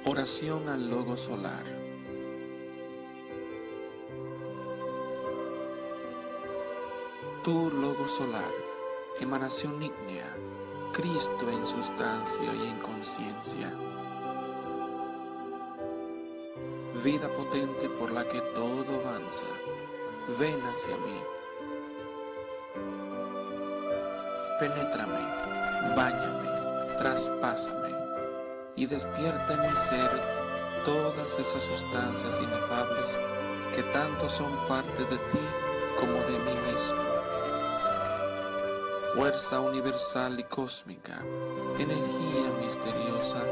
Oración al Logo Solar. Tú, Logo Solar, emanación ígnea, Cristo en sustancia y en conciencia, vida potente por la que todo avanza, ven hacia mí. Penétrame, báñame, traspásame y despierta en mi ser todas esas sustancias inefables que tanto son parte de ti como de mí mismo. Fuerza universal y cósmica, energía misteriosa,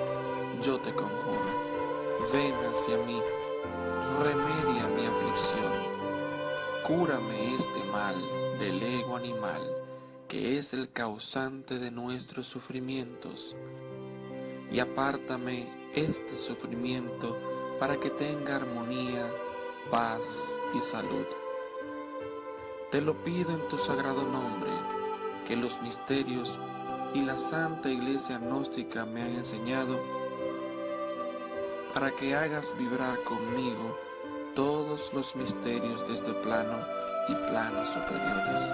yo te conjuro, ven hacia mí, remedia mi aflicción, cúrame este mal del ego animal que es el causante de nuestros sufrimientos, y apártame este sufrimiento para que tenga armonía, paz y salud. Te lo pido en tu sagrado nombre, que los misterios y la Santa Iglesia Gnóstica me han enseñado, para que hagas vibrar conmigo todos los misterios de este plano y planos superiores,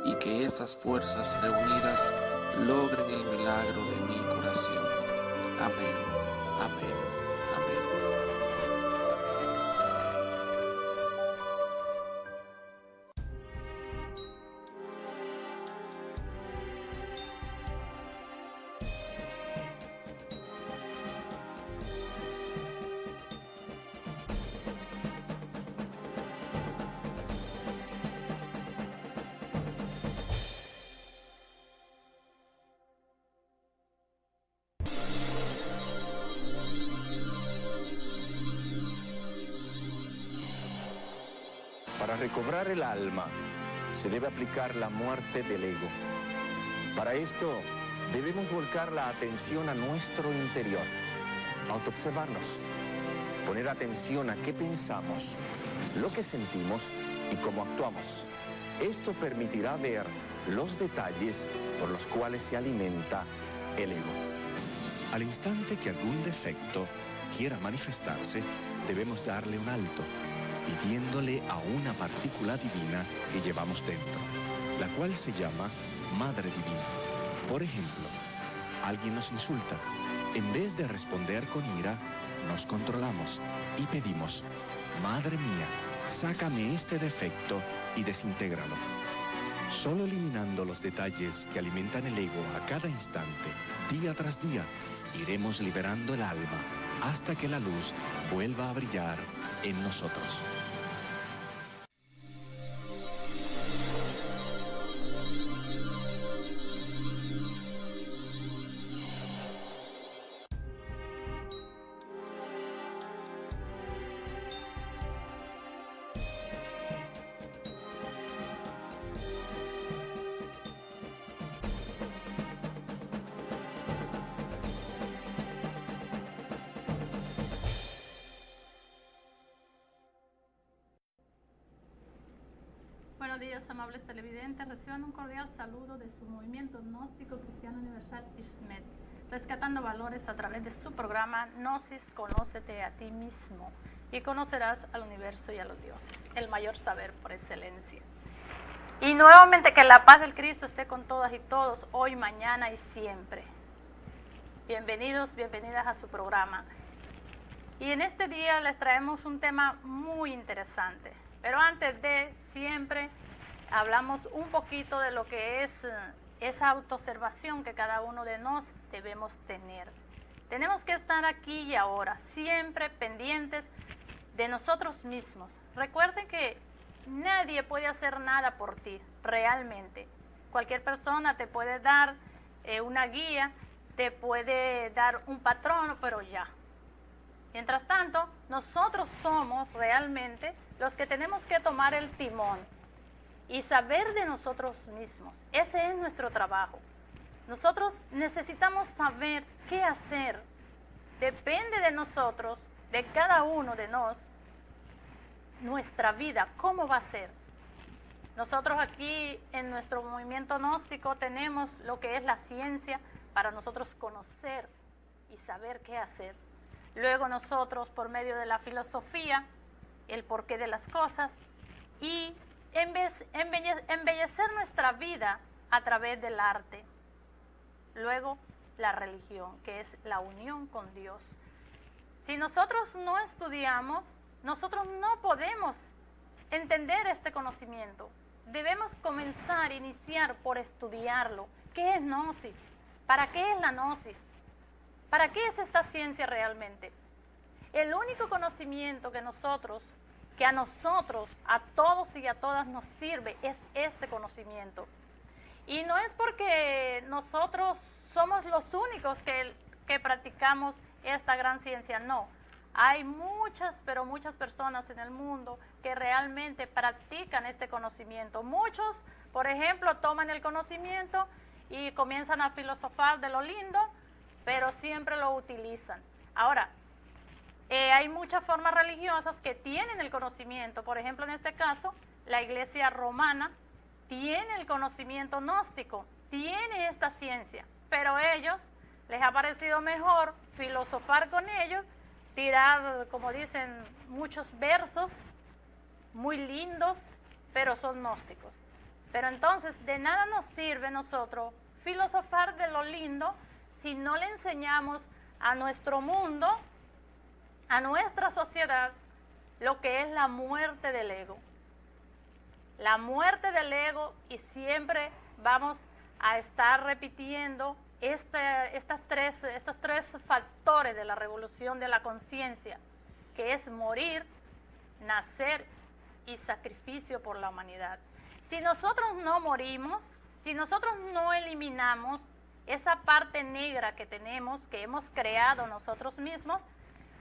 y que esas fuerzas reunidas logren el milagro de mi curación. Amén, amén, amén. Para recobrar el alma, se debe aplicar la muerte del ego. Para esto, debemos volcar la atención a nuestro interior, autoobservarnos, poner atención a qué pensamos, lo que sentimos y cómo actuamos. Esto permitirá ver los detalles por los cuales se alimenta el ego. Al instante que algún defecto quiera manifestarse, debemos darle un alto, pidiéndole a una partícula divina que llevamos dentro, la cual se llama Madre Divina. Por ejemplo, alguien nos insulta. En vez de responder con ira, nos controlamos y pedimos: Madre mía, sácame este defecto y desintégralo. Solo eliminando los detalles que alimentan el ego a cada instante, día tras día, iremos liberando el alma hasta que la luz vuelva a brillar en nosotros. Buenos días, amables televidentes. Reciban un cordial saludo de su movimiento gnóstico cristiano universal ISMET, rescatando valores a través de su programa Gnosis, Conócete a ti mismo y conocerás al universo y a los dioses, el mayor saber por excelencia. Y nuevamente que la paz del Cristo esté con todas y todos, hoy, mañana y siempre. Bienvenidos, bienvenidas a su programa. Y en este día les traemos un tema muy interesante. Pero antes de, siempre hablamos un poquito de lo que es esa autoobservación que cada uno de nosotros debemos tener. Tenemos que estar aquí y ahora, siempre pendientes de nosotros mismos. Recuerden que nadie puede hacer nada por ti, realmente. Cualquier persona te puede dar una guía, te puede dar un patrón, pero ya. Mientras tanto, nosotros somos realmente los que tenemos que tomar el timón y saber de nosotros mismos. Ese es nuestro trabajo. Nosotros necesitamos saber qué hacer. Depende de nosotros, de cada uno de nosotros, nuestra vida, cómo va a ser. Nosotros aquí en nuestro movimiento gnóstico tenemos lo que es la ciencia para nosotros conocer y saber qué hacer. Luego nosotros, por medio de la filosofía, el porqué de las cosas y embellecer nuestra vida a través del arte. Luego, la religión, que es la unión con Dios. Si nosotros no estudiamos, nosotros no podemos entender este conocimiento. Debemos comenzar, iniciar por estudiarlo. ¿Qué es gnosis? ¿Para qué es la gnosis? ¿Para qué es esta ciencia realmente? El único conocimiento que a nosotros, a todos y a todas nos sirve es este conocimiento. Y no es porque nosotros somos los únicos que practicamos esta gran ciencia, no. Hay muchas, pero muchas personas en el mundo que realmente practican este conocimiento. Muchos, por ejemplo, toman el conocimiento y comienzan a filosofar de lo lindo, pero siempre lo utilizan. Ahora, hay muchas formas religiosas que tienen el conocimiento. Por ejemplo, en este caso, la Iglesia romana tiene el conocimiento gnóstico, tiene esta ciencia, pero ellos les ha parecido mejor filosofar con ellos, tirar, como dicen, muchos versos muy lindos, pero son gnósticos. Pero entonces, de nada nos sirve nosotros filosofar de lo lindo si no le enseñamos a nuestro mundo, a nuestra sociedad, lo que es la muerte del ego. La muerte del ego, y siempre vamos a estar repitiendo estos tres factores de la revolución de la conciencia, que es morir, nacer y sacrificio por la humanidad. Si nosotros no morimos, si nosotros no eliminamos esa parte negra que tenemos, que hemos creado nosotros mismos,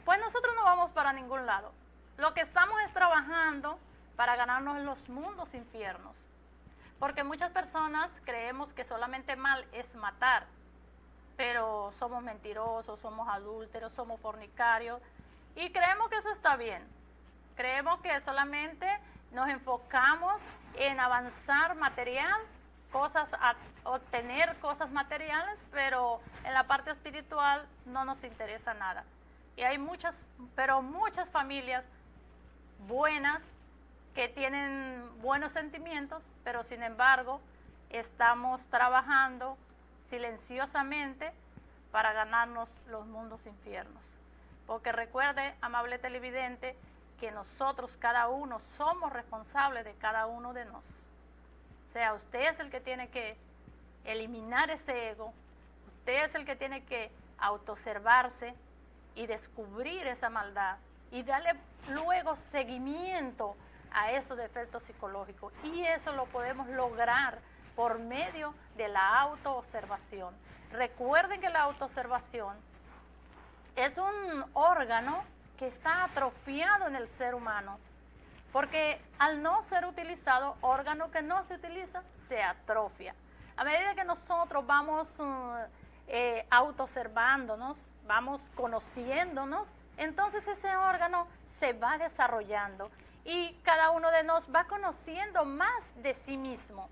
pues nosotros no vamos para ningún lado. Lo que estamos es trabajando para ganarnos los mundos infiernos. Porque muchas personas creemos que solamente mal es matar, pero somos mentirosos, somos adúlteros, somos fornicarios, y creemos que eso está bien. Creemos que solamente nos enfocamos en avanzar material, obtener cosas materiales, pero en la parte espiritual no nos interesa nada. Y hay muchas familias buenas que tienen buenos sentimientos, pero sin embargo estamos trabajando silenciosamente para ganarnos los mundos infiernos. Porque recuerde, amable televidente, que nosotros, cada uno, somos responsables de cada uno de nosotros. O sea, usted es el que tiene que eliminar ese ego, usted es el que tiene que autoobservarse y descubrir esa maldad y darle luego seguimiento a esos defectos psicológicos. Y eso lo podemos lograr por medio de la autoobservación. Recuerden que la autoobservación es un órgano que está atrofiado en el ser humano, porque al no ser utilizado, órgano que no se utiliza, se atrofia. A medida que nosotros vamos autoobservándonos, vamos conociéndonos, entonces ese órgano se va desarrollando y cada uno de nosotros va conociendo más de sí mismo.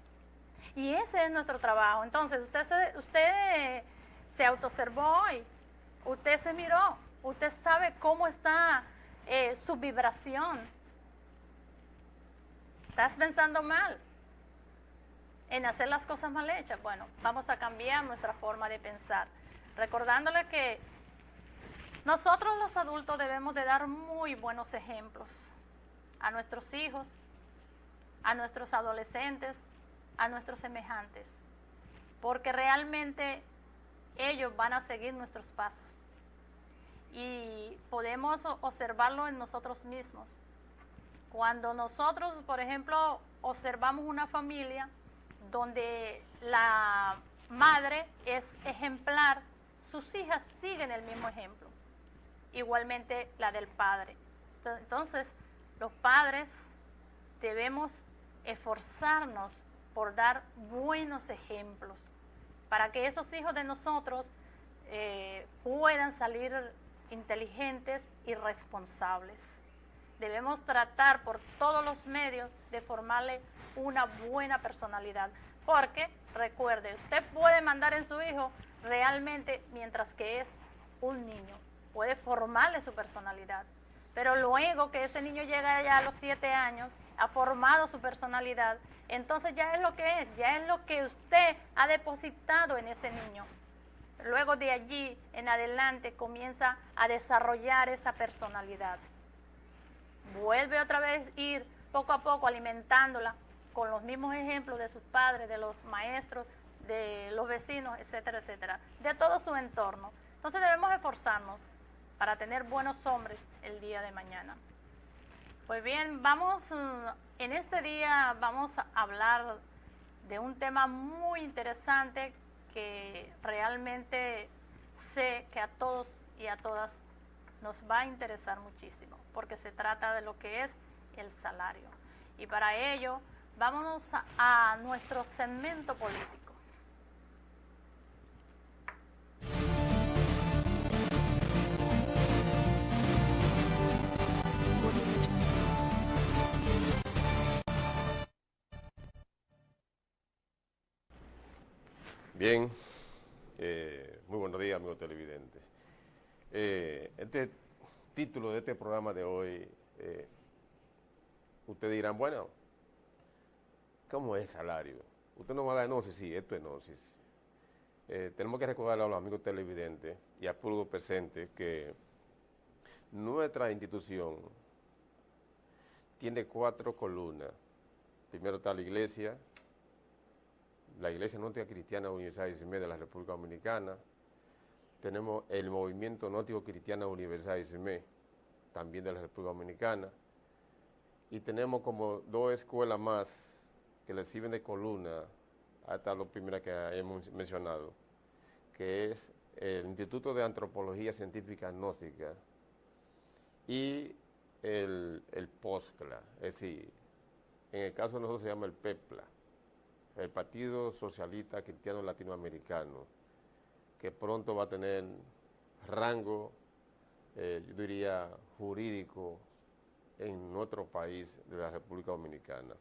Y ese es nuestro trabajo. Entonces, usted se autoobservó hoy, usted se miró, usted sabe cómo está su vibración. ¿Estás pensando mal en hacer las cosas mal hechas? Bueno, vamos a cambiar nuestra forma de pensar, recordándole que nosotros los adultos debemos de dar muy buenos ejemplos a nuestros hijos, a nuestros adolescentes, a nuestros semejantes, porque realmente ellos van a seguir nuestros pasos y podemos observarlo en nosotros mismos. Cuando nosotros, por ejemplo, observamos una familia donde la madre es ejemplar, sus hijas siguen el mismo ejemplo, igualmente la del padre. Entonces, los padres debemos esforzarnos por dar buenos ejemplos para que esos hijos de nosotros puedan salir inteligentes y responsables. Debemos tratar por todos los medios de formarle una buena personalidad, porque recuerde, usted puede mandar en su hijo realmente mientras que es un niño, puede formarle su personalidad, pero luego que ese niño llega ya a los 7 años, ha formado su personalidad, entonces ya es lo que es, ya es lo que usted ha depositado en ese niño. Luego de allí en adelante comienza a desarrollar esa personalidad. Vuelve otra vez a ir poco a poco alimentándola con los mismos ejemplos de sus padres, de los maestros, de los vecinos, etcétera, etcétera, de todo su entorno. Entonces debemos esforzarnos para tener buenos hombres el día de mañana. Pues bien, en este día vamos a hablar de un tema muy interesante que realmente sé que a todos y a todas nos va a interesar muchísimo, porque se trata de lo que es el salario. Y para ello, vámonos a nuestro segmento político. Bien, muy buenos días, amigos televidentes. Este título de este programa de hoy, ustedes dirán, bueno, ¿cómo es salario? Usted nos va a dar gnosis, sí, esto es gnosis. Tenemos que recordarle a los amigos televidentes y al público presente que nuestra institución tiene 4 columnas. Primero está la Iglesia Gnóstica Cristiana Universal ICM de la República Dominicana. Tenemos el Movimiento Gnóstico Cristiano Universal ICM, también de la República Dominicana. Y tenemos como 2 escuelas más que le sirven de columna hasta las primeras que hemos mencionado, que es el Instituto de Antropología Científica Gnóstica y el POSCLA, es decir, en el caso de nosotros se llama el PEPLA, el Partido Socialista Cristiano Latinoamericano, que pronto va a tener rango, yo diría, jurídico en nuestro país de la República Dominicana.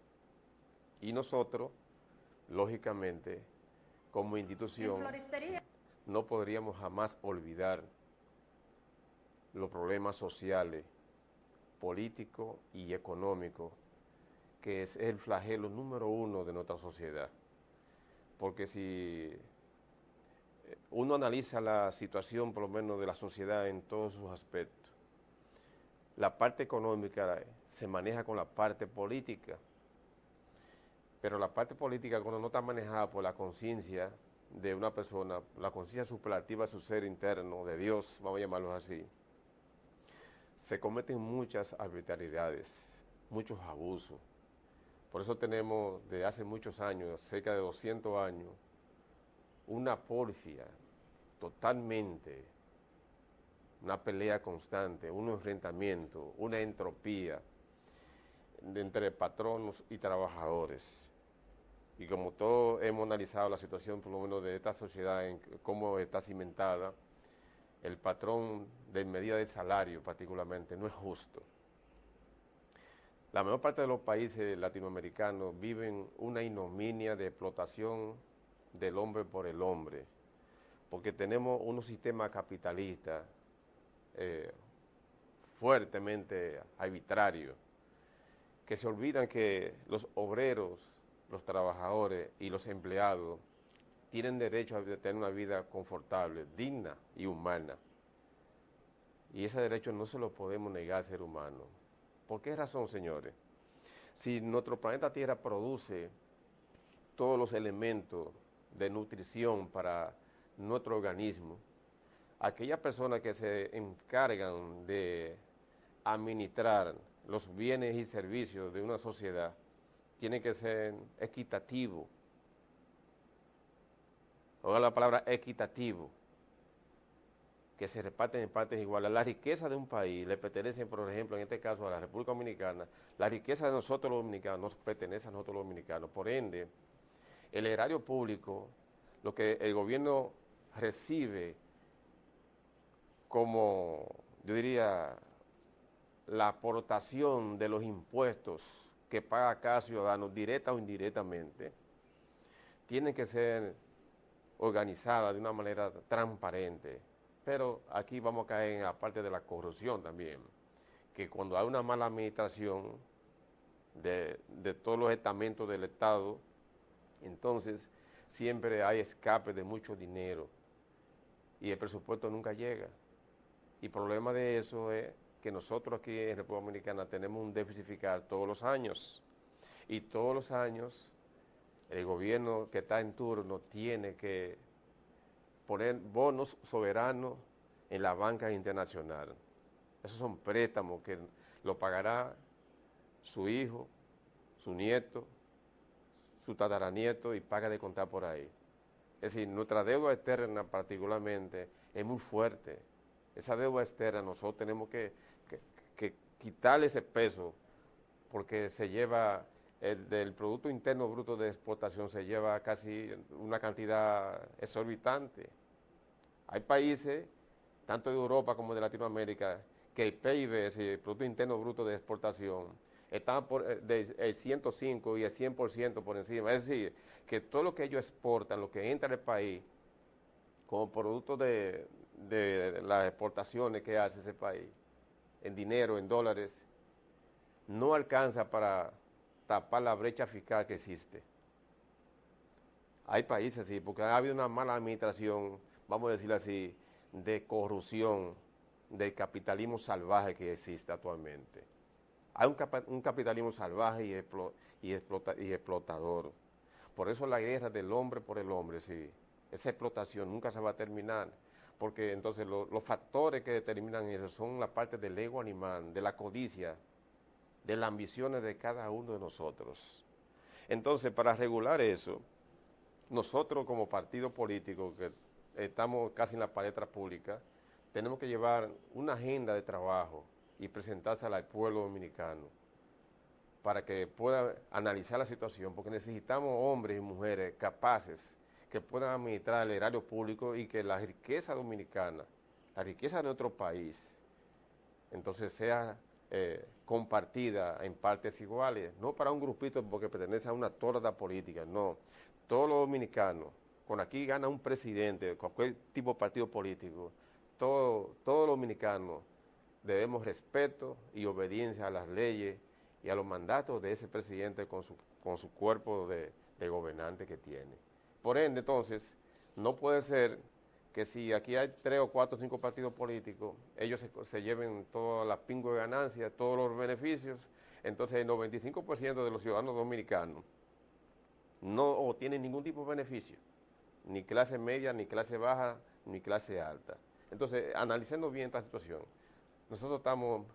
Y nosotros, lógicamente, como institución, no podríamos jamás olvidar los problemas sociales, políticos y económicos, que es el flagelo número 1 de nuestra sociedad. Porque si uno analiza la situación, por lo menos, de la sociedad en todos sus aspectos, la parte económica se maneja con la parte política, pero la parte política cuando no está manejada por la conciencia de una persona, la conciencia superlativa de su ser interno, de Dios, vamos a llamarlo así, se cometen muchas arbitrariedades, muchos abusos. Por eso tenemos desde hace muchos años, cerca de 200 años, una porfia totalmente, una pelea constante, un enfrentamiento, una entropía entre patronos y trabajadores. Y como todos hemos analizado la situación, por lo menos de esta sociedad, en cómo está cimentada, el patrón de medida del salario particularmente no es justo. La mayor parte de los países latinoamericanos viven una ignominia de explotación del hombre por el hombre, porque tenemos unos sistemas capitalistas fuertemente arbitrarios, que se olvidan que los obreros, los trabajadores y los empleados tienen derecho a tener una vida confortable, digna y humana. Y ese derecho no se lo podemos negar al ser humano. ¿Por qué razón, señores? Si nuestro planeta Tierra produce todos los elementos de nutrición para nuestro organismo, aquellas personas que se encargan de administrar los bienes y servicios de una sociedad tienen que ser equitativos. Oiga la palabra equitativo, que se reparten en partes iguales. La riqueza de un país le pertenece, por ejemplo, en este caso a la República Dominicana, la riqueza de nosotros los dominicanos nos pertenece a nosotros los dominicanos. Por ende, el erario público, lo que el gobierno recibe como, yo diría, la aportación de los impuestos que paga cada ciudadano, directa o indirectamente, tienen que ser organizada de una manera transparente. Pero aquí vamos a caer en la parte de la corrupción también, que cuando hay una mala administración de todos los estamentos del Estado, entonces siempre hay escape de mucho dinero y el presupuesto nunca llega. Y el problema de eso es que nosotros aquí en República Dominicana tenemos un déficit fiscal todos los años, y todos los años el gobierno que está en turno tiene que poner bonos soberanos en la banca internacional. Esos son préstamos que lo pagará su hijo, su nieto, su tataranieto y paga de contar por ahí. Es decir, nuestra deuda externa particularmente es muy fuerte. Esa deuda externa nosotros tenemos que quitarle ese peso, porque se lleva, del Producto Interno Bruto de Exportación se lleva casi una cantidad exorbitante. Hay países, tanto de Europa como de Latinoamérica, que el PIB, es decir, el Producto Interno Bruto de Exportación, está del 105 y el 100% por encima. Es decir, que todo lo que ellos exportan, lo que entra al país, como producto de las exportaciones que hace ese país, en dinero, en dólares, no alcanza para tapar la brecha fiscal que existe. Hay países así, porque ha habido una mala administración, vamos a decirlo así, de corrupción, del capitalismo salvaje que existe actualmente. Hay un capitalismo salvaje y explotador. Por eso la guerra del hombre por el hombre, sí, esa explotación nunca se va a terminar, porque entonces los factores que determinan eso son la parte del ego animal, de la codicia, de las ambiciones de cada uno de nosotros. Entonces, para regular eso, nosotros como partido político, que estamos casi en la palestra pública, tenemos que llevar una agenda de trabajo y presentársela al pueblo dominicano para que pueda analizar la situación, porque necesitamos hombres y mujeres capaces que puedan administrar el erario público y que la riqueza dominicana, la riqueza de nuestro país, entonces sea compartida en partes iguales, no para un grupito porque pertenece a una torda política, no. Todos los dominicanos, cuando aquí gana un presidente, cualquier tipo de partido político, todos los dominicanos debemos respeto y obediencia a las leyes y a los mandatos de ese presidente con su cuerpo de gobernante que tiene. Por ende, entonces, no puede ser que si aquí hay 3 o 4 o 5 partidos políticos, ellos se lleven todas las pingües de ganancias, todos los beneficios, entonces el 95% de los ciudadanos dominicanos no obtienen ningún tipo de beneficio, ni clase media, ni clase baja, ni clase alta. Entonces, analizando bien esta situación, nosotros estamos,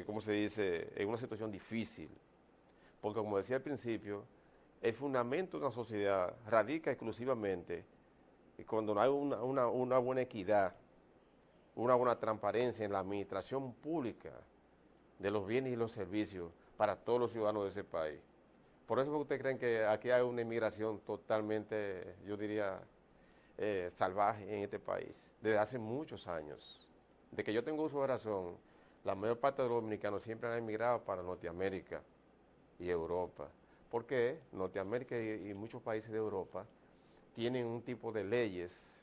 como se dice, en una situación difícil, porque como decía al principio, el fundamento de una sociedad radica exclusivamente cuando no hay una buena equidad, una buena transparencia en la administración pública de los bienes y los servicios para todos los ciudadanos de ese país. Por eso ustedes creen que aquí hay una inmigración totalmente, yo diría, salvaje en este país, desde hace muchos años. De que yo tengo uso de razón, la mayor parte de los dominicanos siempre han emigrado para Norteamérica y Europa. Porque Norteamérica y muchos países de Europa tienen un tipo de leyes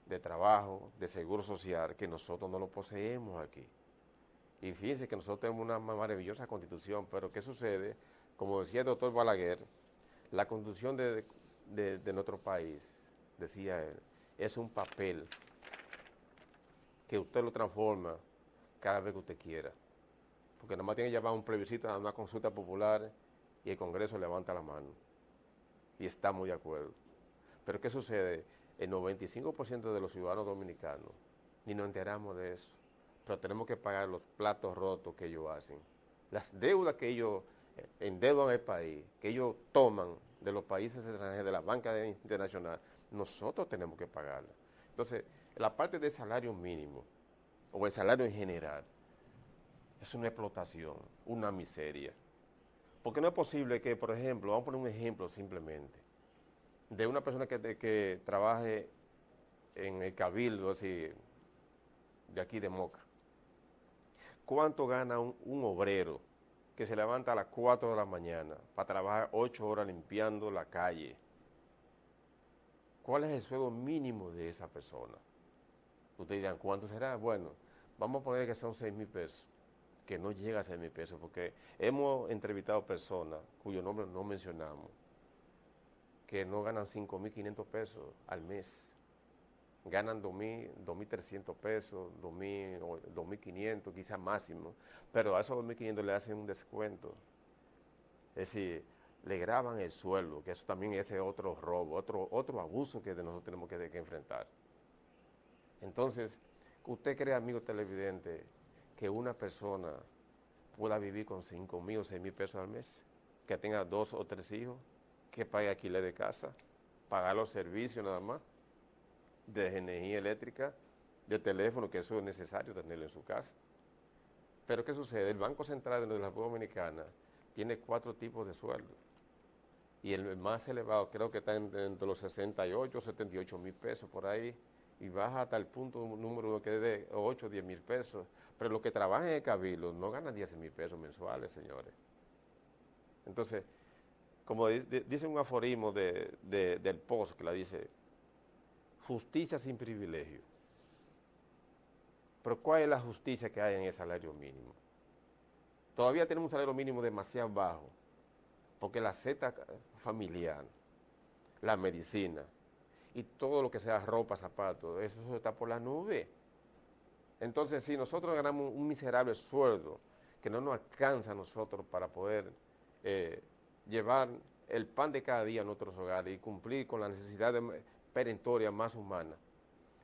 de trabajo, de seguro social, que nosotros no lo poseemos aquí. Y fíjense que nosotros tenemos una maravillosa constitución, pero ¿qué sucede? Como decía el doctor Balaguer, la constitución de nuestro país, decía él, es un papel que usted lo transforma cada vez que usted quiera. Porque nada más tiene que llevar un plebiscito a una consulta popular y el Congreso levanta la mano. Y estamos de acuerdo. Pero ¿qué sucede? El 95% de los ciudadanos dominicanos ni nos enteramos de eso. Pero tenemos que pagar los platos rotos que ellos hacen. Las deudas que ellos endeudan al país, que ellos toman de los países extranjeros, de la banca internacional, nosotros tenemos que pagarla. Entonces, la parte del salario mínimo, o el salario en general, es una explotación, una miseria. Porque no es posible que, por ejemplo, vamos a poner un ejemplo simplemente, de una persona que trabaje en el cabildo, así, de aquí de Moca. ¿Cuánto gana un obrero que se levanta a las 4 de la mañana para trabajar 8 horas limpiando la calle? ¿Cuál es el sueldo mínimo de esa persona? Ustedes dirán, ¿cuánto será? Bueno, vamos a poner que son 6,000 pesos, que no llega a 6,000 pesos, porque hemos entrevistado personas cuyo nombre no mencionamos, que no ganan 5,500 pesos al mes. Ganan 2,300 pesos, 2,500, quizás máximo, pero a esos 2,500 le hacen un descuento. Es decir, le graban el sueldo, que eso también es otro robo, otro abuso que nosotros tenemos que enfrentar. Entonces, ¿usted cree, amigo televidente, que una persona pueda vivir con 5,000 o 6,000 pesos al mes? Que tenga 2 o 3 hijos, que pague alquiler de casa, pagar los servicios nada más, de energía eléctrica, de teléfono, que eso es necesario tenerlo en su casa. Pero ¿qué sucede? El Banco Central de la República Dominicana tiene 4 tipos de sueldos. Y el más elevado creo que está entre los 68 o 78 mil pesos por ahí, y baja hasta el punto número que es de 8 o 10 mil pesos. Pero los que trabajan en el cabildo no ganan 10,000 pesos mensuales, señores. Entonces, como dice un aforismo del Post, que la dice, justicia sin privilegio. Pero ¿cuál es la justicia que hay en el salario mínimo? Todavía tenemos un salario mínimo demasiado bajo, porque la cesta familiar, la medicina y todo lo que sea ropa, zapatos, eso está por la nube. Entonces, si nosotros ganamos un miserable sueldo que no nos alcanza a nosotros para poder llevar el pan de cada día a nuestros hogares y cumplir con la necesidad perentoria más humana,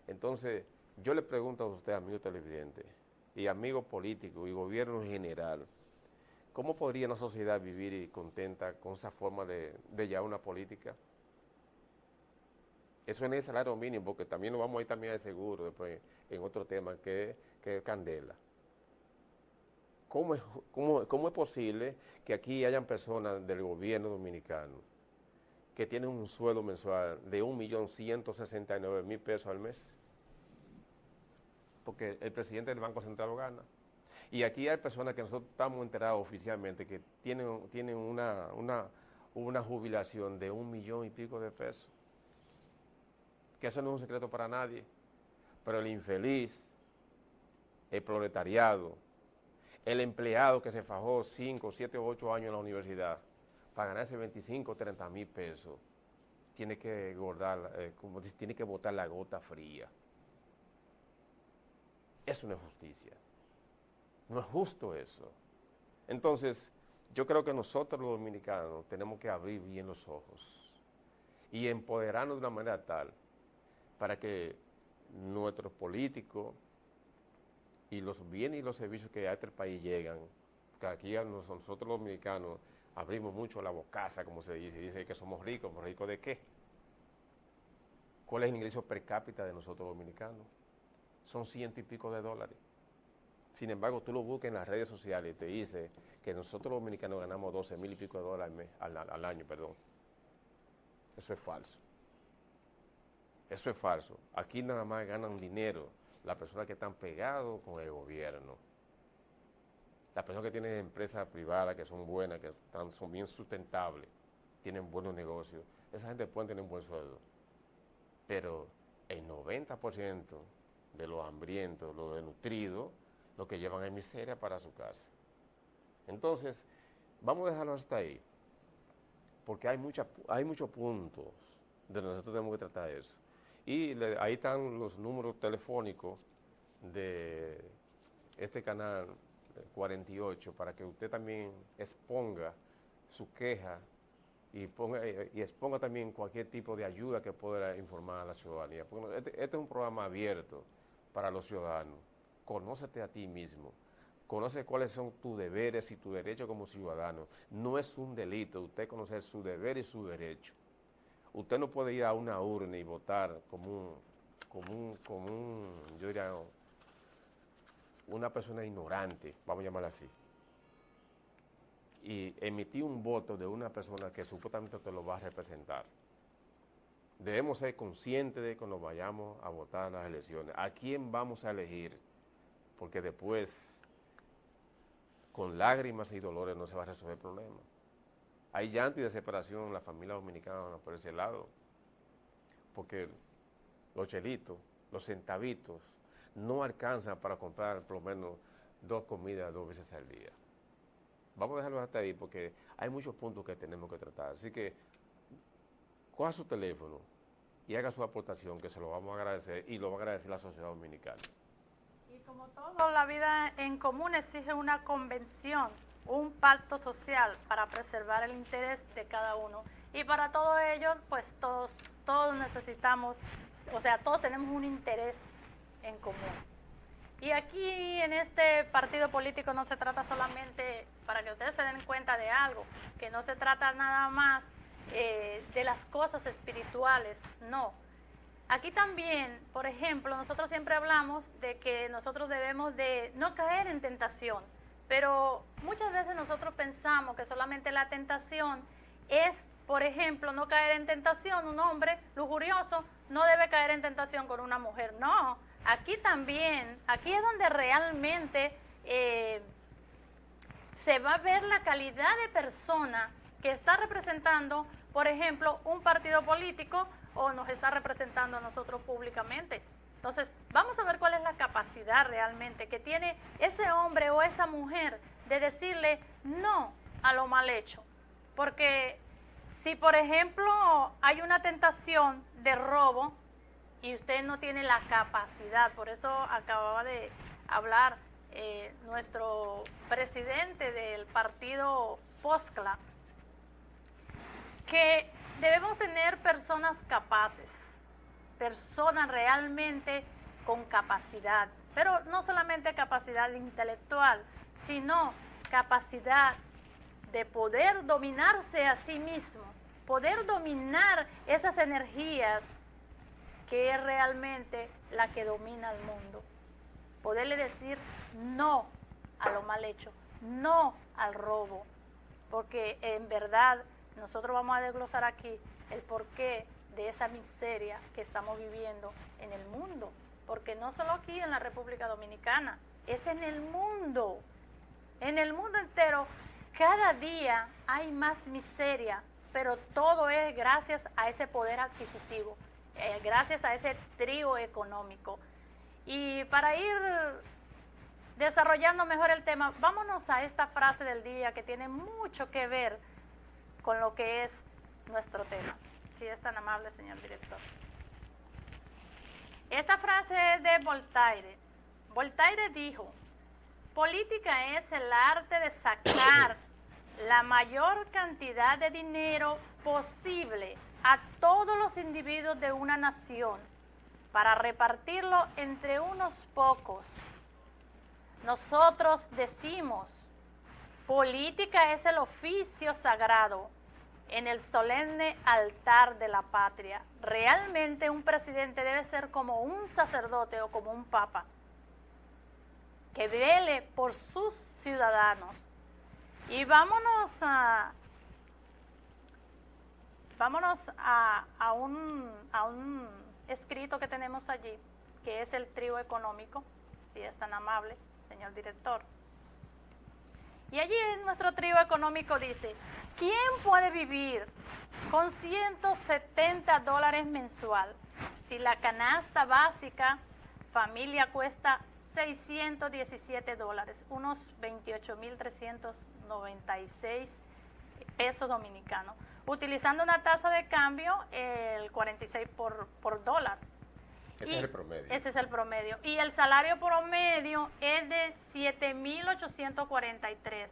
entonces yo le pregunto a usted, amigo televidente, y amigo político y gobierno en general, ¿cómo podría una sociedad vivir contenta con esa forma de llevar una política? Eso es en el salario mínimo, porque también lo vamos a ir también al seguro después en otro tema que es Candela. ¿Cómo es posible que aquí hayan personas del gobierno dominicano que tienen un sueldo mensual de 1,169,000 pesos al mes? Porque el presidente del Banco Central lo gana. Y aquí hay personas que nosotros estamos enterados oficialmente que tienen una jubilación de 1,000,000 y pico de pesos. Que eso no es un secreto para nadie. Pero el infeliz, el proletariado, el empleado que se fajó 5, 7 o 8 años en la universidad para ganarse 25 o 30 mil pesos, tiene que como dice, tiene que botar la gota fría. Eso no es justicia. No es justo eso. Entonces, yo creo que nosotros los dominicanos tenemos que abrir bien los ojos y empoderarnos de una manera tal para que nuestros políticos y los bienes y los servicios que a este país llegan, que aquí nosotros los dominicanos abrimos mucho la bocaza, como se dice que somos ricos, ¿pero ricos de qué? ¿Cuál es el ingreso per cápita de nosotros dominicanos? Son $100 y pico. Sin embargo, tú lo buscas en las redes sociales y te dice que nosotros los dominicanos ganamos $12,000 y pico al año, perdón. Eso es falso. Eso es falso. Aquí nada más ganan dinero las personas que están pegados con el gobierno. Las personas que tienen empresas privadas que son buenas, que son bien sustentables, tienen buenos negocios, esa gente puede tener un buen sueldo. Pero el 90% de los hambrientos, los desnutridos, lo que llevan es miseria para su casa. Entonces, vamos a dejarlo hasta ahí, porque hay muchos puntos donde nosotros tenemos que tratar eso. Y ahí están los números telefónicos de este canal 48 para que usted también exponga su queja y exponga también cualquier tipo de ayuda que pueda informar a la ciudadanía. Porque este es un programa abierto para los ciudadanos. Conócete a ti mismo. Conoce cuáles son tus deberes y tus derechos como ciudadano. No es un delito usted conocer su deber y su derecho. Usted no puede ir a una urna y votar como yo diría, una persona ignorante, vamos a llamarla así, y emitir un voto de una persona que supuestamente te lo va a representar. Debemos ser conscientes de cuando vayamos a votar en las elecciones, a quién vamos a elegir, porque después, con lágrimas y dolores no se va a resolver el problema. Hay llanto y desesperación en la familia dominicana por ese lado, porque los chelitos, los centavitos, no alcanzan para comprar por lo menos 2 comidas 2 veces al día. Vamos a dejarlo hasta ahí porque hay muchos puntos que tenemos que tratar. Así que coja su teléfono y haga su aportación, que se lo vamos a agradecer y lo va a agradecer la sociedad dominicana. Y como todo, la vida en común exige una convención, un pacto social para preservar el interés de cada uno. Y para todo ello, pues todos necesitamos, o sea, todos tenemos un interés en común. Y aquí en este partido político no se trata solamente, para que ustedes se den cuenta de algo, que no se trata nada más de las cosas espirituales, no. Aquí también, por ejemplo, nosotros siempre hablamos de que nosotros debemos de no caer en tentación, pero muchas veces nosotros pensamos que solamente la tentación es, por ejemplo, no caer en tentación. Un hombre lujurioso no debe caer en tentación con una mujer, no. Aquí también, aquí es donde realmente se va a ver la calidad de persona que está representando, por ejemplo, un partido político o nos está representando a nosotros públicamente. Entonces, vamos a ver cuál es la capacidad realmente que tiene ese hombre o esa mujer de decirle no a lo mal hecho. Porque si, por ejemplo, hay una tentación de robo, y usted no tiene la capacidad, por eso acababa de hablar nuestro presidente del partido FOSCLA, que debemos tener personas capaces, personas realmente con capacidad, pero no solamente capacidad intelectual, sino capacidad de poder dominarse a sí mismo, poder dominar esas energías que es realmente la que domina el mundo. Poderle decir no a lo mal hecho, no al robo, porque en verdad nosotros vamos a desglosar aquí el porqué de esa miseria que estamos viviendo en el mundo, porque no solo aquí en la República Dominicana, es en el mundo entero. Cada día hay más miseria, pero todo es gracias a ese poder adquisitivo, gracias a ese trío económico. Y para ir desarrollando mejor el tema, vámonos a esta frase del día que tiene mucho que ver con lo que es nuestro tema. si es tan amable, señor director. Esta frase es de Voltaire. Voltaire dijo: política es el arte de sacar la mayor cantidad de dinero posible a todos los individuos de una nación para repartirlo entre unos pocos. Nosotros decimos, política es el oficio sagrado en el solemne altar de la patria. Realmente un presidente debe ser como un sacerdote o como un papa, que vele por sus ciudadanos. Y vámonos a un escrito que tenemos allí, que es el trío económico, si es tan amable, señor director. Y allí en nuestro trío económico dice: ¿quién puede vivir con $170 mensual si la canasta básica familia cuesta $617, unos 28.396 pesos dominicanos, utilizando una tasa de cambio el 46 por dólar? Ese es el promedio. Ese es el promedio. Y el salario promedio es de 7.843.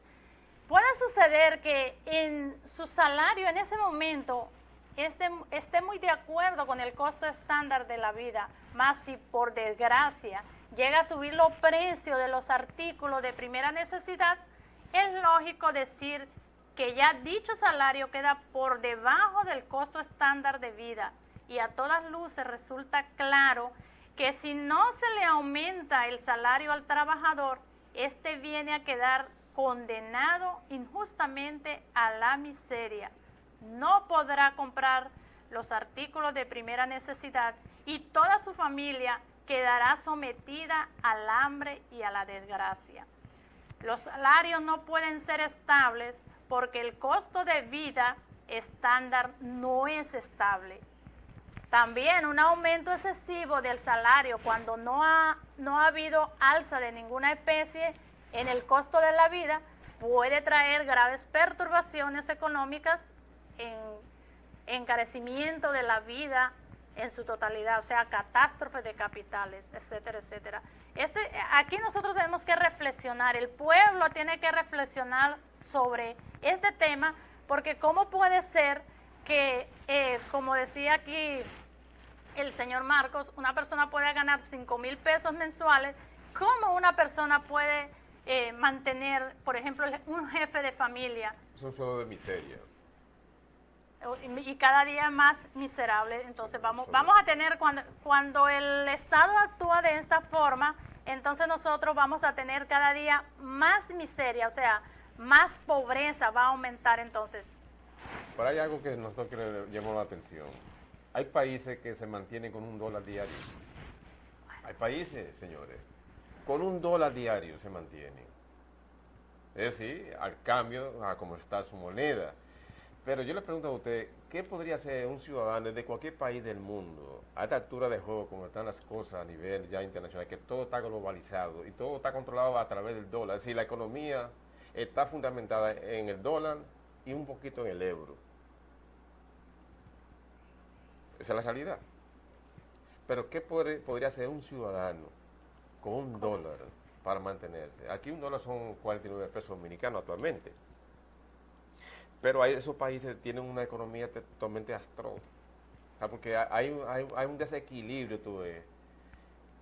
Puede suceder que en su salario en ese momento esté muy de acuerdo con el costo estándar de la vida, más si por desgracia llega a subir los precios de los artículos de primera necesidad, es lógico decir que ya dicho salario queda por debajo del costo estándar de vida. Y a todas luces resulta claro que si no se le aumenta el salario al trabajador, este viene a quedar condenado injustamente a la miseria. No podrá comprar los artículos de primera necesidad y toda su familia quedará sometida al hambre y a la desgracia. Los salarios no pueden ser estables porque el costo de vida estándar no es estable. También un aumento excesivo del salario cuando no ha habido alza de ninguna especie en el costo de la vida puede traer graves perturbaciones económicas, encarecimiento de la vida en su totalidad, o sea, catástrofes de capitales, etcétera, etcétera. Aquí nosotros tenemos que reflexionar, el pueblo tiene que reflexionar sobre este tema, porque cómo puede ser que, como decía aquí el señor Marcos, una persona puede ganar 5,000 pesos mensuales. ¿Cómo una persona puede mantener, por ejemplo, un jefe de familia? Es un sueldo de miseria. Y cada día más miserable. Entonces vamos a tener, cuando el Estado actúa de esta forma, entonces nosotros vamos a tener cada día más miseria, o sea, más pobreza va a aumentar entonces. Pero hay algo que nosotros le llamó la atención. Hay países que se mantienen con $1 diario. Hay países, señores, con $1 diario se mantienen. Es decir, al cambio a cómo está su moneda. Pero yo le pregunto a usted, ¿qué podría hacer un ciudadano de cualquier país del mundo a esta altura de juego, como están las cosas a nivel ya internacional, que todo está globalizado y todo está controlado a través del dólar? Es decir, la economía está fundamentada en el dólar y un poquito en el euro. Esa es la realidad. Pero ¿qué podría hacer un ciudadano con $1 para mantenerse? Aquí $1 son 49 pesos dominicanos actualmente. Pero esos países tienen una economía totalmente atroz. O sea, porque hay un desequilibrio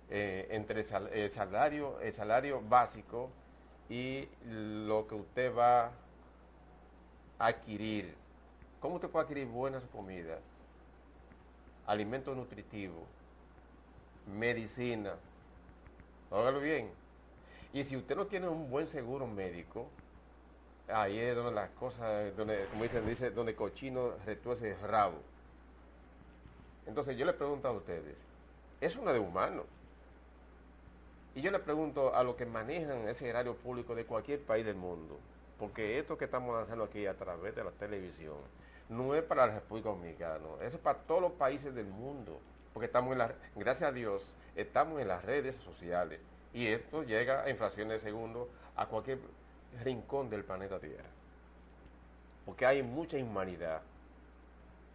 entre el salario básico y lo que usted va a adquirir. ¿Cómo usted puede adquirir buenas comidas, alimentos nutritivos, medicina? Hágalo bien. Y si usted no tiene un buen seguro médico, ahí es donde las cosas, como dice, donde cochino retuerce el rabo. Entonces yo le pregunto a ustedes, es una de humano. Y yo le pregunto a los que manejan ese erario público de cualquier país del mundo, porque esto que estamos haciendo aquí a través de la televisión no es para la República Dominicana, eso es para todos los países del mundo, porque gracias a Dios, estamos en las redes sociales y esto llega a infracciones de segundo a cualquier rincón del planeta Tierra, porque hay mucha inhumanidad.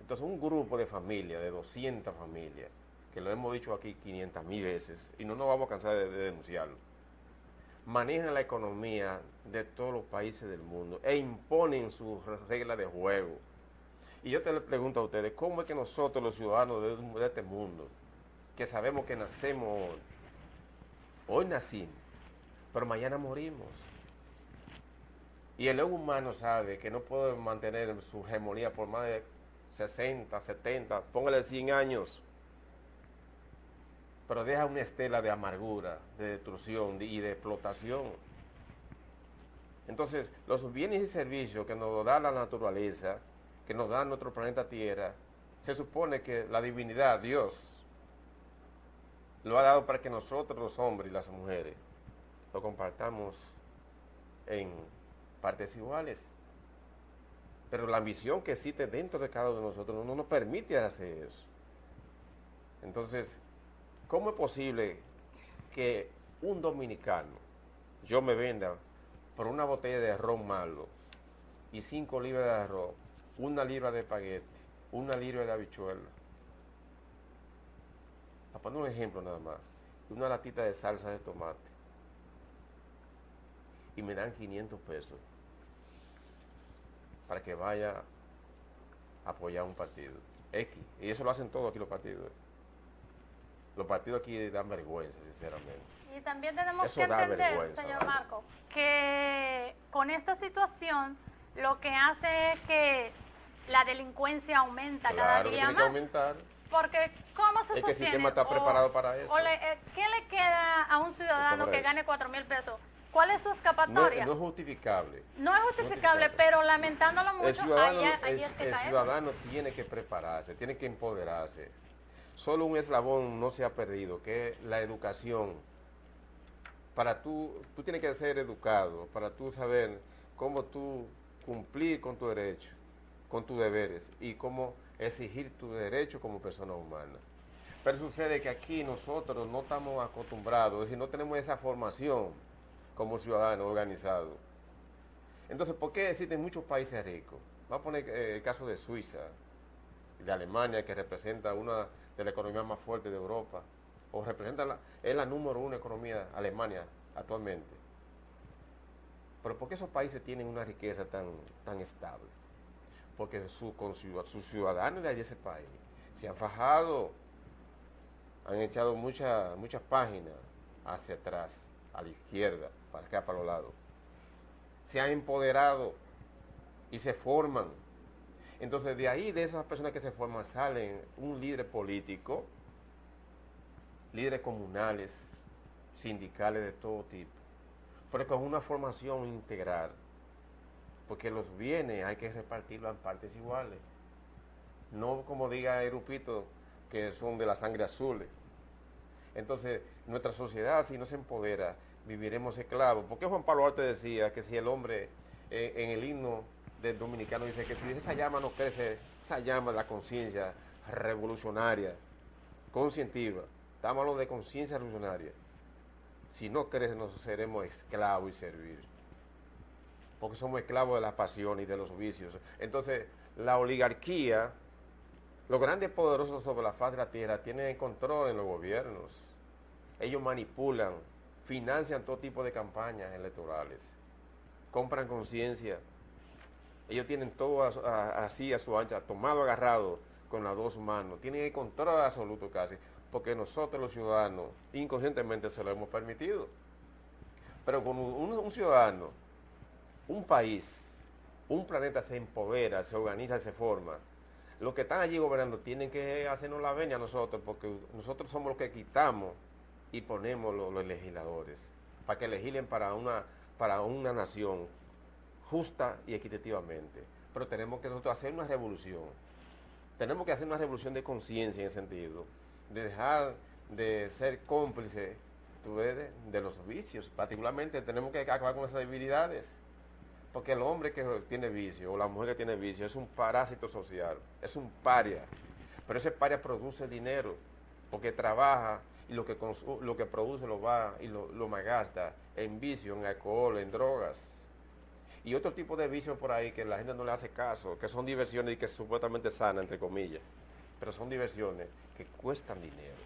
Entonces, un grupo de familias, de 200 familias, que lo hemos dicho aquí 500.000 veces, y no nos vamos a cansar de denunciarlo, manejan la economía de todos los países del mundo e imponen sus reglas de juego. Y yo te le pregunto a ustedes, ¿cómo es que nosotros, los ciudadanos de este mundo, que sabemos que nacemos hoy nacimos, pero mañana morimos? Y el ego humano sabe que no puede mantener su hegemonía por más de 60, 70, póngale 100 años, pero deja una estela de amargura, de destrucción y de explotación. Entonces, los bienes y servicios que nos da la naturaleza, que nos da nuestro planeta Tierra, se supone que la divinidad, Dios, lo ha dado para que nosotros, los hombres y las mujeres, lo compartamos en partes iguales. Pero la ambición que existe dentro de cada uno de nosotros no nos permite hacer eso. Entonces, ¿cómo es posible que un dominicano, yo me venda por una botella de ron malo y 5 libras de arroz, 1 libra de espagueti, 1 libra de habichuela? A poner un ejemplo nada más, una latita de salsa de tomate, y me dan 500 pesos para que vaya a apoyar un partido X. Y eso lo hacen todos aquí los partidos. Los partidos aquí dan vergüenza, sinceramente. Y también tenemos Eso que da entender, vergüenza, señor ¿vale? Marco, que con esta situación lo que hace es que la delincuencia aumenta cada Claro que día tiene que más. aumentar. Porque ¿cómo se Es que el sostiene? sistema está preparado para eso. ¿Qué le queda a un ciudadano para que eso. gane 4.000 pesos? ¿Cuál es su No, escapatoria? no es justificable. No es justificable, pero lamentándolo El mucho, ciudadano, ahí es que el caemos. ciudadano tiene que prepararse, tiene que empoderarse. Solo un eslabón no se ha perdido, que es la educación. Para tú tienes que ser educado, para tú saber cómo tú cumplir con tu derecho, con tus deberes y cómo exigir tu derecho como persona humana. Pero sucede que aquí nosotros no estamos acostumbrados, es decir, no tenemos esa formación como ciudadanos organizados. Entonces, ¿por qué existen muchos países ricos? Vamos a poner el caso de Suiza, de Alemania, que representa una de las economías más fuertes de Europa, o representa es la número 1 economía, Alemania, actualmente. Pero ¿por qué esos países tienen una riqueza tan estable? Porque sus ciudadanos de allí, ese país, se han fajado, han echado muchas páginas hacia atrás, a la izquierda, para acá, para los lados. Se han empoderado y se forman. Entonces, de ahí, de esas personas que se forman, salen un líder político, líderes comunales, sindicales de todo tipo, pero con una formación integral, porque los bienes hay que repartirlos en partes iguales. No como diga Erupito, que son de la sangre azul. Entonces, nuestra sociedad, si no se empodera, viviremos esclavos. Porque Juan Pablo Arte decía que si el hombre, en el himno del dominicano, dice que si esa llama no crece, esa llama de la conciencia revolucionaria, conscientiva, estamos hablando de conciencia revolucionaria. Si no crece, nos seremos esclavos y servir. Porque somos esclavos de la pasión y de los vicios. Entonces, la oligarquía, los grandes poderosos sobre la faz de la tierra, tienen control en los gobiernos. Ellos manipulan, financian todo tipo de campañas electorales, compran conciencia. Ellos tienen todo así a su ancha, tomado, agarrado con las dos manos. Tienen el control absoluto casi, porque nosotros los ciudadanos inconscientemente se lo hemos permitido. Pero cuando un ciudadano, un país, un planeta se empodera, se organiza, se forma, los que están allí gobernando tienen que hacernos la venia a nosotros, porque nosotros somos los que quitamos y ponemos los legisladores, para que legislen para una nación justa y equitativamente. Pero tenemos que nosotros hacer una revolución. Tenemos que hacer una revolución de conciencia en el sentido de dejar de ser cómplices de los vicios. Particularmente tenemos que acabar con esas debilidades. Porque el hombre que tiene vicio o la mujer que tiene vicio es un parásito social, es un paria. Pero ese paria produce dinero porque trabaja y lo que produce lo va y lo malgasta en vicio, en alcohol, en drogas. y otro tipo de vicios por ahí que la gente no le hace caso, que son diversiones y que supuestamente sanas, entre comillas, pero son diversiones que cuestan dinero.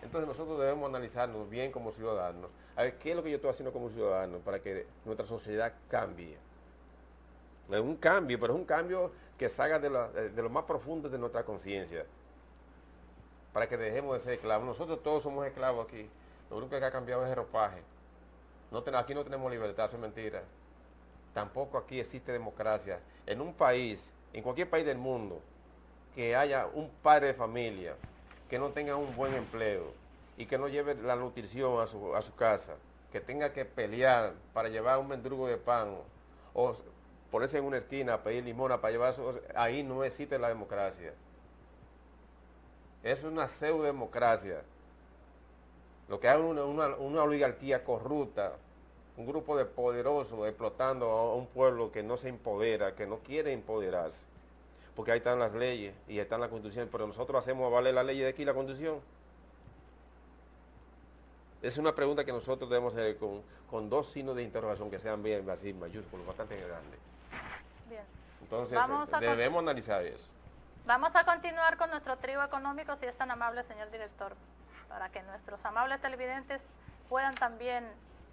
Entonces nosotros debemos analizarnos bien como ciudadanos, a ver qué es lo que yo estoy haciendo como ciudadano para que nuestra sociedad cambie. Es un cambio, pero es un cambio que salga de lo más profundo de nuestra conciencia, para que dejemos de ser esclavos. Nosotros todos somos esclavos aquí, lo único que ha cambiado es el ropaje. Aquí no tenemos libertad, eso es mentira. Tampoco aquí existe democracia. En un país, en cualquier país del mundo, que haya un padre de familia que no tenga un buen empleo y que no lleve la nutrición a su casa, que tenga que pelear para llevar un mendrugo de pan o ponerse en una esquina a pedir limona para llevar ahí no existe la democracia. Es una pseudo-democracia. Lo que hay es una oligarquía corrupta, un grupo de poderosos explotando a un pueblo que no se empodera, que no quiere empoderarse. Porque ahí están las leyes y está en la Constitución, pero nosotros hacemos valer la ley de aquí, la Constitución. Es una pregunta que nosotros debemos hacer con dos signos de interrogación que sean bien así, mayúsculos, bastante grandes. Bien. Entonces, debemos analizar eso. Vamos a continuar con nuestro trío económico, si es tan amable, señor director, para que nuestros amables televidentes puedan también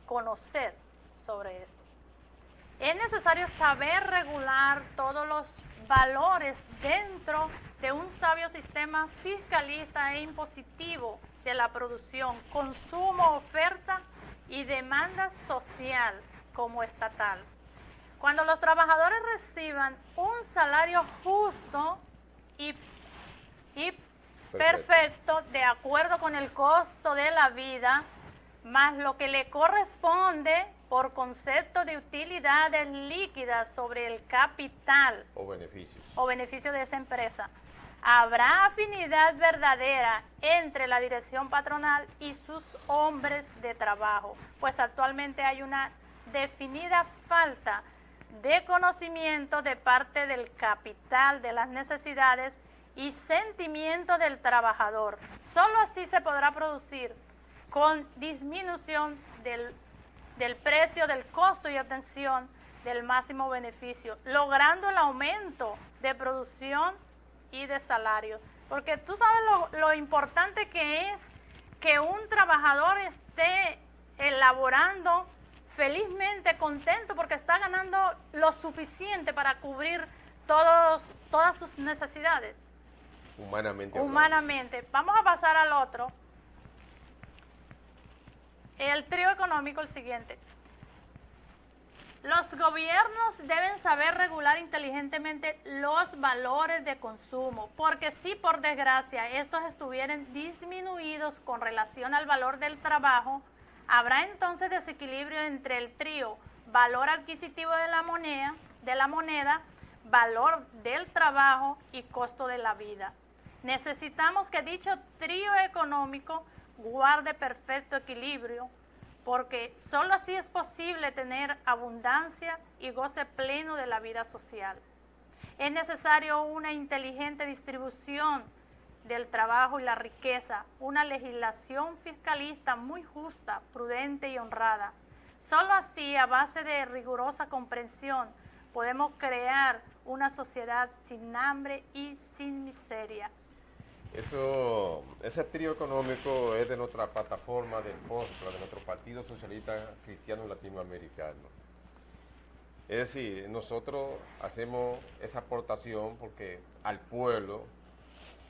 conocer sobre esto. Es necesario saber regular todos los valores dentro de un sabio sistema fiscalista e impositivo de la producción, consumo, oferta y demanda social como estatal. Cuando los trabajadores reciban un salario justo y perfecto, de acuerdo con el costo de la vida, más lo que le corresponde por concepto de utilidades líquidas sobre el capital o beneficio de esa empresa, habrá afinidad verdadera entre la dirección patronal y sus hombres de trabajo, pues actualmente hay una definida falta de conocimiento de parte del capital de las necesidades y sentimiento del trabajador. Solo así se podrá producir con disminución del precio, del costo y obtención del máximo beneficio, logrando el aumento de producción y de salario. Porque tú sabes lo importante que es que un trabajador esté elaborando felizmente contento porque está ganando lo suficiente para cubrir todas sus necesidades. Humanamente. Vamos a pasar al otro. El trío económico, el siguiente. Los gobiernos deben saber regular inteligentemente los valores de consumo, porque si por desgracia estos estuvieran disminuidos con relación al valor del trabajo, habrá entonces desequilibrio entre el trío valor adquisitivo de la moneda, valor del trabajo y costo de la vida. Necesitamos que dicho trío económico guarde perfecto equilibrio, porque solo así es posible tener abundancia y goce pleno de la vida social. Es necesario una inteligente distribución del trabajo y la riqueza, una legislación fiscalista muy justa, prudente y honrada. Solo así, a base de rigurosa comprensión, podemos crear una sociedad sin hambre y sin miseria. Ese trío económico es de nuestra plataforma del POSPLA, de nuestro Partido Socialista Cristiano Latinoamericano. Es decir, nosotros hacemos esa aportación porque al pueblo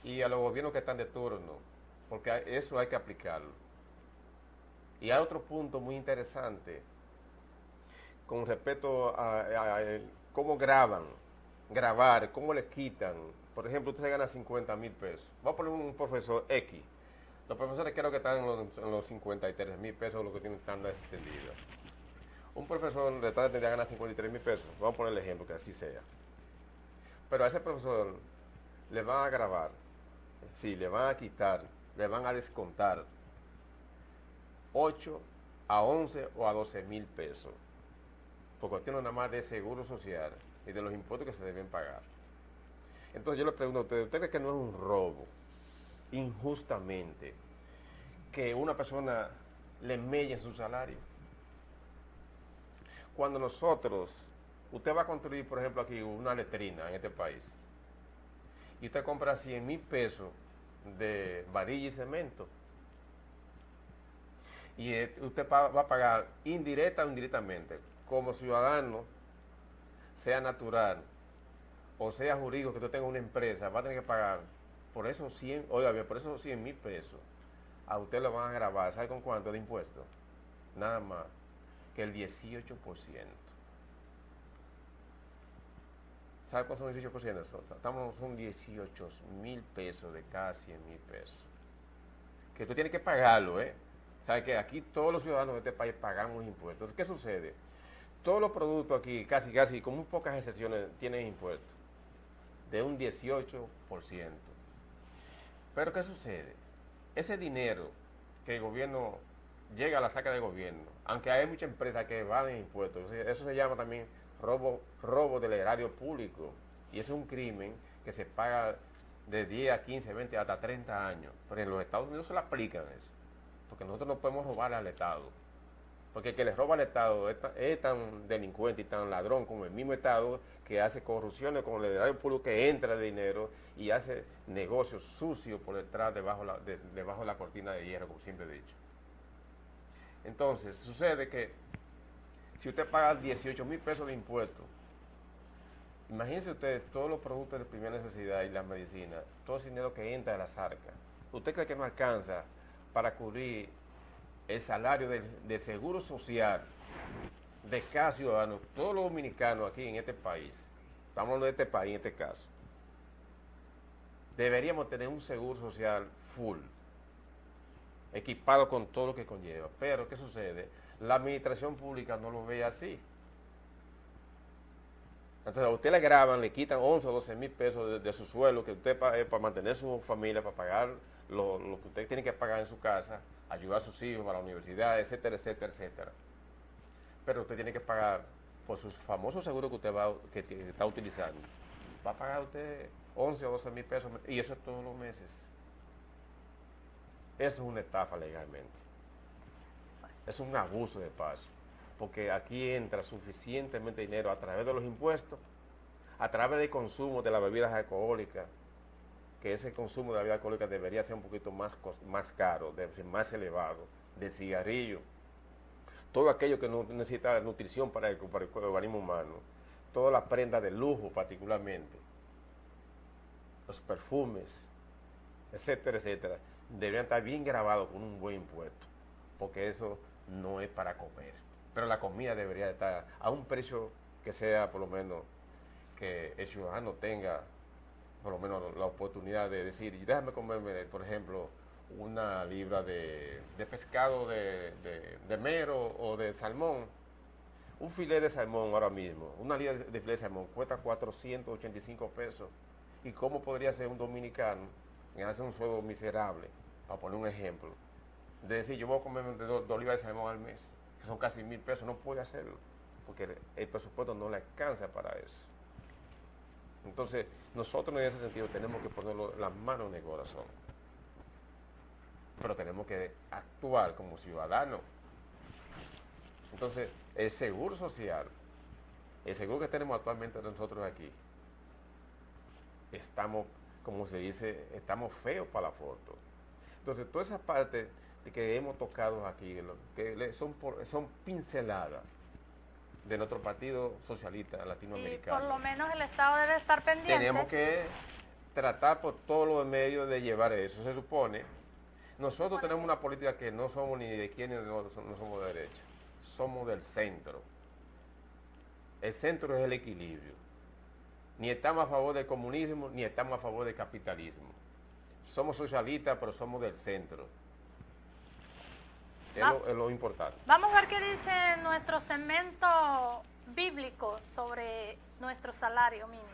y a los gobiernos que están de turno, porque eso hay que aplicarlo. Y hay otro punto muy interesante con respecto a cómo grabar, cómo le quitan. Por ejemplo, usted se gana 50,000 pesos. Vamos a poner un profesor X. Los profesores creo que están en los 53,000 pesos, lo que tienen tanda extendida. Un profesor de tal tendría que ganar 53,000 pesos. Vamos a poner el ejemplo, que así sea. Pero a ese profesor le van a grabar, sí, le van a quitar, le van a descontar 8 a 11 o a 12,000 pesos. Por cuestión nada más de seguro social y de los impuestos que se deben pagar. Entonces yo le pregunto a ustedes, ¿usted cree que no es un robo injustamente que una persona le melle su salario? Cuando nosotros Usted va a construir, por ejemplo, aquí una letrina en este país. Y usted compra 100,000 pesos de varilla y cemento. Y usted va a pagar indirecta o indirectamente, como ciudadano, sea natural o sea jurídico, que usted tenga una empresa, va a tener que pagar por esos 100, oiga bien, por esos 100,000 pesos. A usted lo van a grabar, ¿sabe con cuánto de impuestos? Nada más que el 18%. ¿Sabe cuánto son el 18%? Son 18,000 pesos de cada 100,000 pesos. Que tú tienes que pagarlo, ¿eh? ¿Sabe que aquí todos los ciudadanos de este país pagamos impuestos? ¿Qué sucede? Todos los productos aquí, casi, con muy pocas excepciones, tienen impuestos de un 18%. Pero ¿qué sucede? Ese dinero que el gobierno llega a la saca del gobierno, aunque hay muchas empresas que evaden impuestos, eso se llama también robo del erario público, y es un crimen que se paga de 10 a 15, 20, hasta 30 años. Pero en los Estados Unidos se le aplican eso, porque nosotros no podemos robarle al Estado. Porque el que le roba al Estado es tan delincuente y tan ladrón como el mismo Estado, que hace corrupciones con el erario público, que entra de dinero y hace negocios sucios por detrás, debajo de la cortina de hierro, como siempre he dicho. Entonces, sucede que si usted paga 18,000 pesos de impuestos, imagínense usted todos los productos de primera necesidad y la medicina, todo ese dinero que entra de las arcas. ¿Usted cree que no alcanza para cubrir el salario del seguro social de cada ciudadano? Todos los dominicanos aquí en este país, estamos hablando de este país en este caso, deberíamos tener un seguro social full, equipado con todo lo que conlleva. Pero, ¿qué sucede? La administración pública no lo ve así. Entonces, a usted le graban, le quitan 11 o 12,000 pesos de su sueldo, que usted para mantener su familia, para pagar lo que usted tiene que pagar en su casa, ayudar a sus hijos para la universidad, etcétera, etcétera, etcétera. Pero usted tiene que pagar por sus famosos seguros que usted que está utilizando. Va a pagar usted 11 o 12,000 pesos, y eso es todos los meses. Eso es una estafa legalmente. Es un abuso de paso, porque aquí entra suficientemente dinero a través de los impuestos, a través del consumo de las bebidas alcohólicas, que ese consumo de la bebida alcohólica debería ser un poquito más caro, debe ser más elevado, del cigarrillo, todo aquello que no necesita nutrición para el organismo humano, todas las prendas de lujo particularmente, los perfumes, etcétera, etcétera, deberían estar bien grabados con un buen impuesto, porque eso no es para comer. Pero la comida debería estar a un precio que sea, por lo menos, que el ciudadano tenga por lo menos la oportunidad de decir, déjame comerme, por ejemplo, una libra de pescado de mero o de salmón. Un filete de salmón ahora mismo, una libra de filete de salmón cuesta 485 pesos. ¿Y cómo podría ser un dominicano ganarse un sueldo miserable, para poner un ejemplo? De decir, yo voy a comerme 2 libras de salmón al mes, que son casi 1,000 pesos, no puede hacerlo, porque el presupuesto no le alcanza para eso. Entonces, nosotros en ese sentido tenemos que poner las manos en el corazón. Pero tenemos que actuar como ciudadanos. Entonces, el seguro social, el seguro que tenemos actualmente nosotros aquí, estamos, como se dice, estamos feos para la foto. Entonces, todas esas partes que hemos tocado aquí, que son pinceladas de nuestro Partido Socialista Latinoamericano. Y por lo menos el Estado debe estar pendiente. Tenemos que tratar por todos los medios de llevar eso. Se supone, nosotros tenemos una política que no somos ni de izquierda ni no somos de derecha, somos del centro. El centro es el equilibrio. Ni estamos a favor del comunismo, ni estamos a favor del capitalismo. Somos socialistas, pero somos del centro. Es lo importante. Vamos a ver qué dice nuestro segmento bíblico sobre nuestro salario mínimo.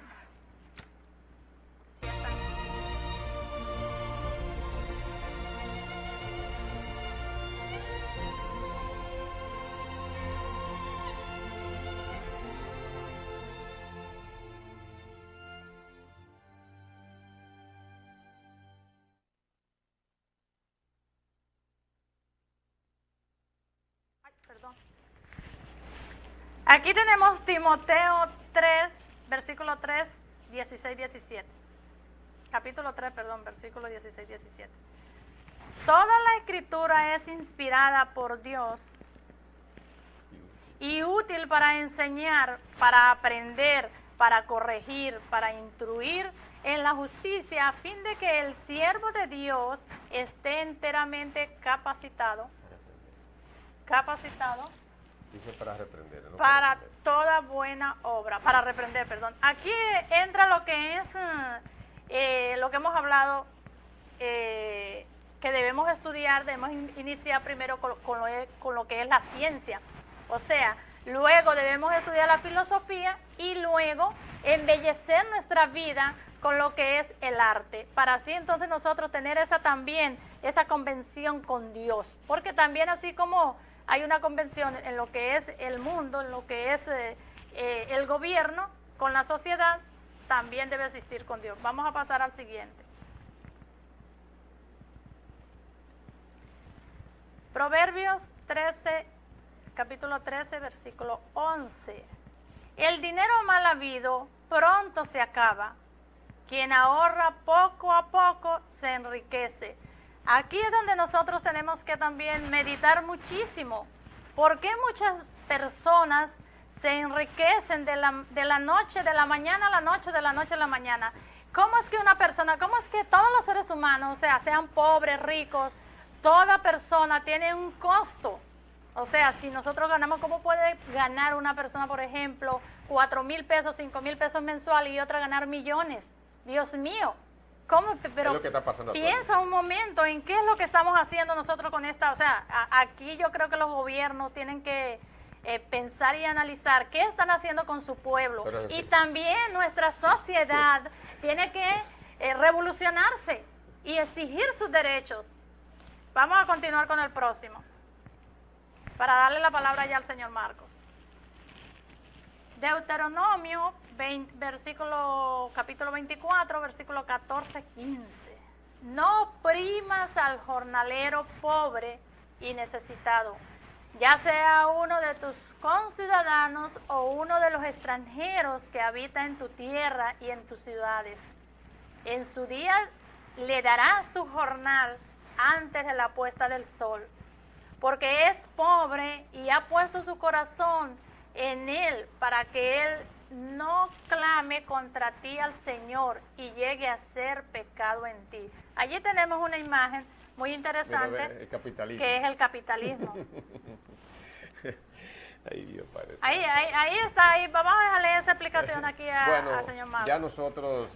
Sí, está. Perdón. Aquí tenemos Timoteo 3, versículo 3, 16, 17. Capítulo 3, perdón, versículo 16, 17. Toda la escritura es inspirada por Dios y útil para enseñar, para aprender, para corregir, para instruir en la justicia, a fin de que el siervo de Dios esté enteramente capacitado. Dice para reprender, ¿no? Para reprender. toda buena obra, para reprender, perdón. Aquí entra lo que es, lo que hemos hablado, que debemos estudiar, debemos iniciar primero con lo que es la ciencia. O sea, luego debemos estudiar la filosofía y luego embellecer nuestra vida con lo que es el arte, para así entonces nosotros tener esa convención con Dios, porque también así como hay una convención en lo que es el mundo, en lo que es el gobierno, con la sociedad, también debe existir con Dios. Vamos a pasar al siguiente. Proverbios 13, capítulo 13, versículo 11. El dinero mal habido pronto se acaba. Quien ahorra poco a poco se enriquece. Aquí es donde nosotros tenemos que también meditar muchísimo. ¿Por qué muchas personas se enriquecen de la noche, de la mañana a la noche, de la noche a la mañana? ¿Cómo es que una persona, cómo es que todos los seres humanos, o sea, sean pobres, ricos, toda persona tiene un costo? O sea, si nosotros ganamos, ¿cómo puede ganar una persona, por ejemplo, 4,000 pesos, 5,000 pesos mensuales y otra ganar millones? Dios mío, ¿cómo? Pero es lo que está pasando piensa un momento en qué es lo que estamos haciendo nosotros con esta, o sea, aquí yo creo que los gobiernos tienen que pensar y analizar qué están haciendo con su pueblo. Y también nuestra sociedad tiene que revolucionarse y exigir sus derechos. Vamos a continuar con el próximo, para darle la palabra ya al señor Marcos. Deuteronomio, capítulo 24, versículo 14, 15. No oprimas al jornalero pobre y necesitado, ya sea uno de tus conciudadanos o uno de los extranjeros que habita en tu tierra y en tus ciudades. En su día le darás su jornal antes de la puesta del sol, porque es pobre y ha puesto su corazón en él, para que él no clame contra ti al Señor y llegue a ser pecado en ti. Allí tenemos una imagen muy interesante, el capitalismo, que es el capitalismo. Ay, Dios, parece. Ahí está, vamos a dejarle esa explicación aquí al señor Marcos. Ya nosotros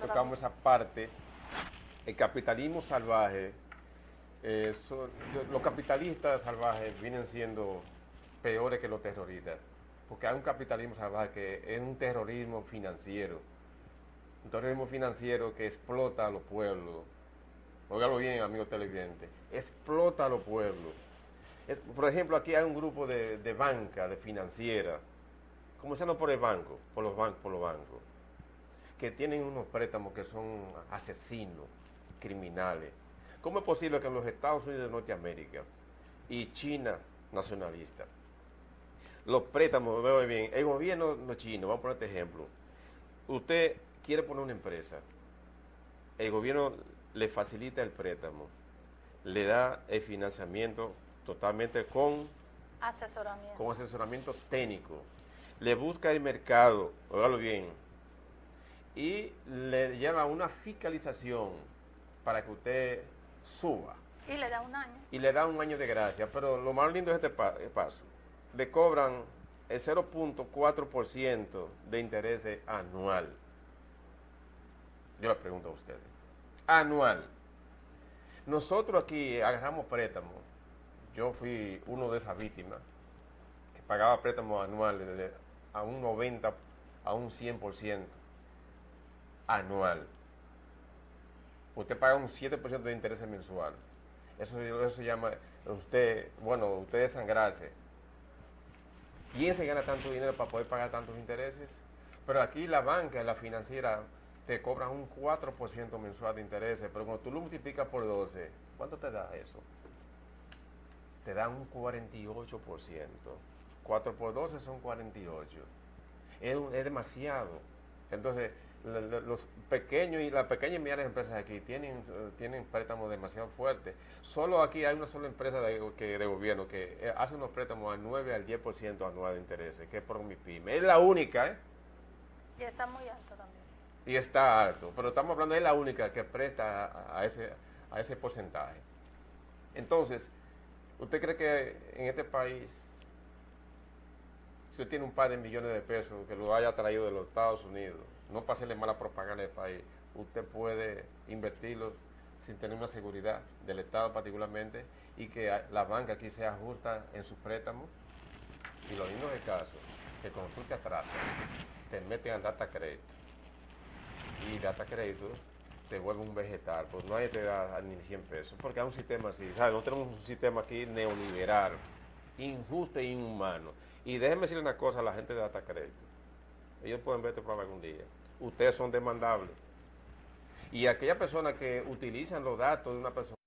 tocamos esa parte. El capitalismo salvaje, los capitalistas salvajes vienen siendo peores que los terroristas, porque hay un capitalismo salvaje que es un terrorismo financiero que explota a los pueblos. Óigalo bien, amigos televidentes, explota a los pueblos. Por ejemplo, aquí hay un grupo de banca, de financiera, comenzando por el banco, por los bancos, que tienen unos préstamos que son asesinos, criminales. ¿Cómo es posible que en los Estados Unidos de Norteamérica y China nacionalista, los préstamos, veo bien, el gobierno no chino, vamos a poner este ejemplo, usted quiere poner una empresa, el gobierno le facilita el préstamo, le da el financiamiento totalmente con asesoramiento técnico, le busca el mercado, óigalo bien, y le lleva una fiscalización para que usted suba. Y le da un año. Y le da un año de gracia, pero lo más lindo es este paso. Le cobran el 0.4% de interés anual. Yo le pregunto a ustedes. Anual. Nosotros aquí agarramos préstamos. Yo fui uno de esas víctimas que pagaba préstamos anuales a un 90%, a un 100% anual. Usted paga un 7% de interés mensual. Eso se llama, usted desangrarse. ¿Quién se gana tanto dinero para poder pagar tantos intereses? Pero aquí la banca, la financiera, te cobran un 4% mensual de intereses, pero cuando tú lo multiplicas por 12, ¿cuánto te da eso? Te da un 48%. 4 por 12 son 48. Es demasiado. Entonces, los pequeños y las pequeñas y medianas empresas aquí tienen préstamos demasiado fuertes. Solo aquí hay una sola empresa de gobierno que hace unos préstamos al 9 al 10% anual de intereses, que es Promipyme. Es la única, ¿eh? Y está muy alto también. Y está alto, pero estamos hablando de la única que presta a ese porcentaje. Entonces, ¿usted cree que en este país, si usted tiene un par de millones de pesos que lo haya traído de los Estados Unidos, no para hacerle mala propaganda al país, usted puede invertirlos sin tener una seguridad del Estado particularmente y que la banca aquí sea justa en sus préstamos? Y lo mismo es el caso, que cuando tú te atrasas, te meten a data crédito. Y data crédito te vuelve un vegetal, pues nadie te da ni 100 pesos, porque hay un sistema así, ¿sabes? No tenemos un sistema aquí neoliberal, injusto e inhumano. Y déjenme decirle una cosa a la gente de data crédito, ellos pueden ver este programa algún día, ustedes son demandables. Y aquellas personas que utilizan los datos de una persona